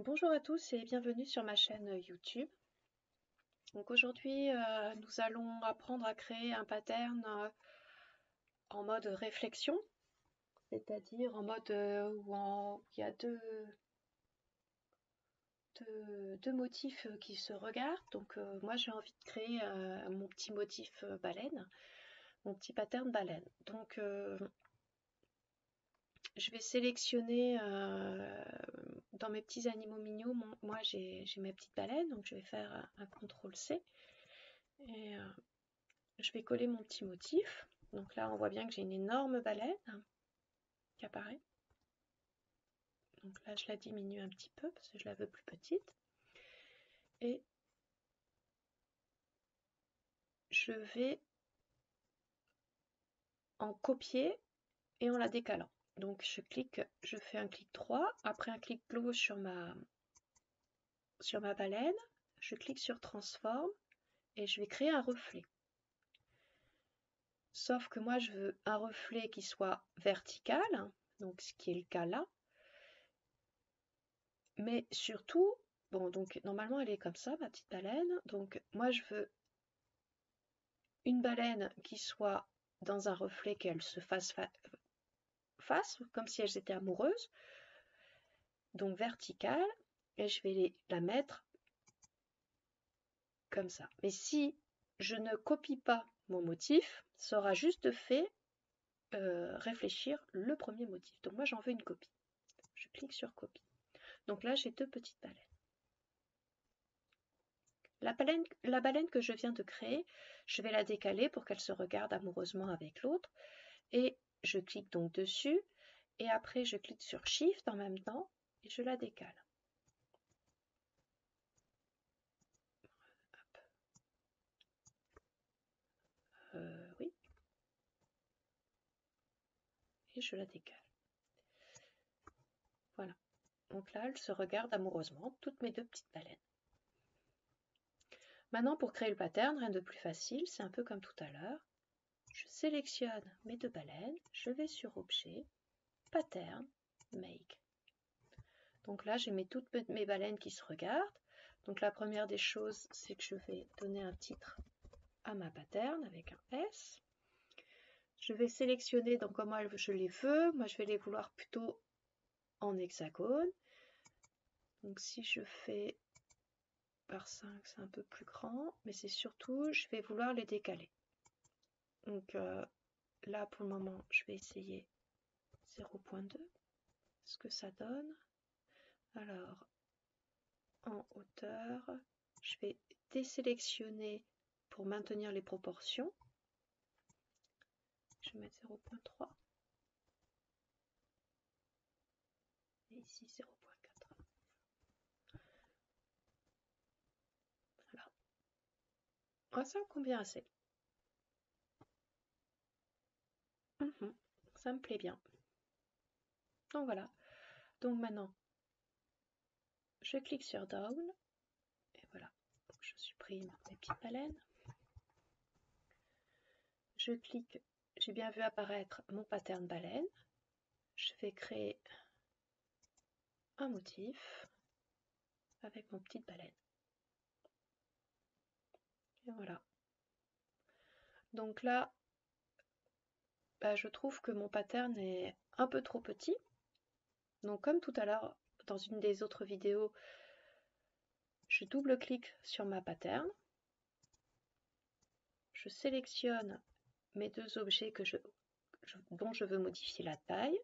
Bonjour à tous et bienvenue sur ma chaîne YouTube. Donc aujourd'hui, nous allons apprendre à créer un pattern en mode réflexion, c'est-à-dire en mode où il y a deux motifs qui se regardent. Donc moi j'ai envie de créer mon petit motif baleine, mon petit pattern baleine. Donc je vais sélectionner dans mes petits animaux mignons, moi j'ai mes petites baleines, donc je vais faire un CTRL-C et je vais coller mon petit motif. Donc là on voit bien que j'ai une énorme baleine qui apparaît. Donc là je la diminue un petit peu parce que je la veux plus petite. Et je vais en copier et en la décalant. Donc je fais un clic droit, après un clic gauche sur ma baleine, je clique sur Transform et je vais créer un reflet. Sauf que moi je veux un reflet qui soit vertical, donc ce qui est le cas là, mais surtout, bon donc normalement elle est comme ça ma petite baleine, donc moi je veux une baleine qui soit dans un reflet, qu'elle se fasse face, comme si elles étaient amoureuses, donc verticale, et je vais la mettre comme ça. Mais si je ne copie pas mon motif, ça aura juste fait réfléchir le premier motif. Donc moi j'en veux une copie. Je clique sur copie. Donc là j'ai deux petites baleines. La baleine que je viens de créer, je vais la décaler pour qu'elle se regarde amoureusement avec l'autre. Et je clique donc dessus. Et après je clique sur Shift en même temps et je la décale. Oui. Et je la décale. Voilà. Donc là, elles se regardent amoureusement, toutes mes deux petites baleines. Maintenant, pour créer le pattern, rien de plus facile, c'est un peu comme tout à l'heure. Je sélectionne mes deux baleines, je vais sur Objet, Pattern, Make. Donc là, j'ai toutes mes baleines qui se regardent. Donc la première des choses, c'est que je vais donner un titre à ma pattern avec un S. Je vais sélectionner donc comment je les veux. Moi, je vais les vouloir plutôt en hexagone. Donc si je fais par 5, c'est un peu plus grand, mais c'est surtout, je vais vouloir les décaler. Donc là, pour le moment, je vais essayer 0.2, ce que ça donne. Alors, en hauteur, je vais désélectionner pour maintenir les proportions. Je vais mettre 0.3. Et ici 0.4. Voilà. Ah, ça me convient assez. Ça me plaît bien. Donc voilà. Donc maintenant, je clique sur Down. Et voilà. Donc je supprime mes petites baleines. Je clique, j'ai bien vu apparaître mon pattern baleine. Je vais créer un motif avec mon petite baleine. Et voilà. Donc là, je trouve que mon pattern est un peu trop petit. Donc comme tout à l'heure, dans une des autres vidéos, je double-clique sur ma pattern. Je sélectionne mes deux objets dont je veux modifier la taille.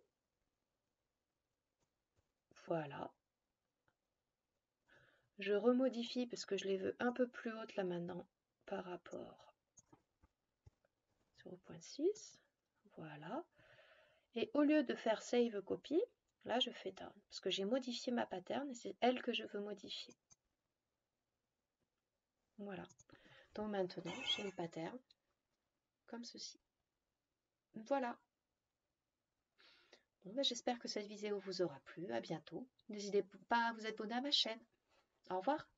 Voilà. Je remodifie parce que je les veux un peu plus hautes là maintenant par rapport 0.6. Voilà. Et au lieu de faire Save Copy, là je fais Down parce que j'ai modifié ma pattern et c'est elle que je veux modifier. Voilà. Donc maintenant, j'ai une pattern comme ceci. Voilà. Bon, j'espère que cette vidéo vous aura plu. À bientôt. N'hésitez pas à vous abonner à ma chaîne. Au revoir.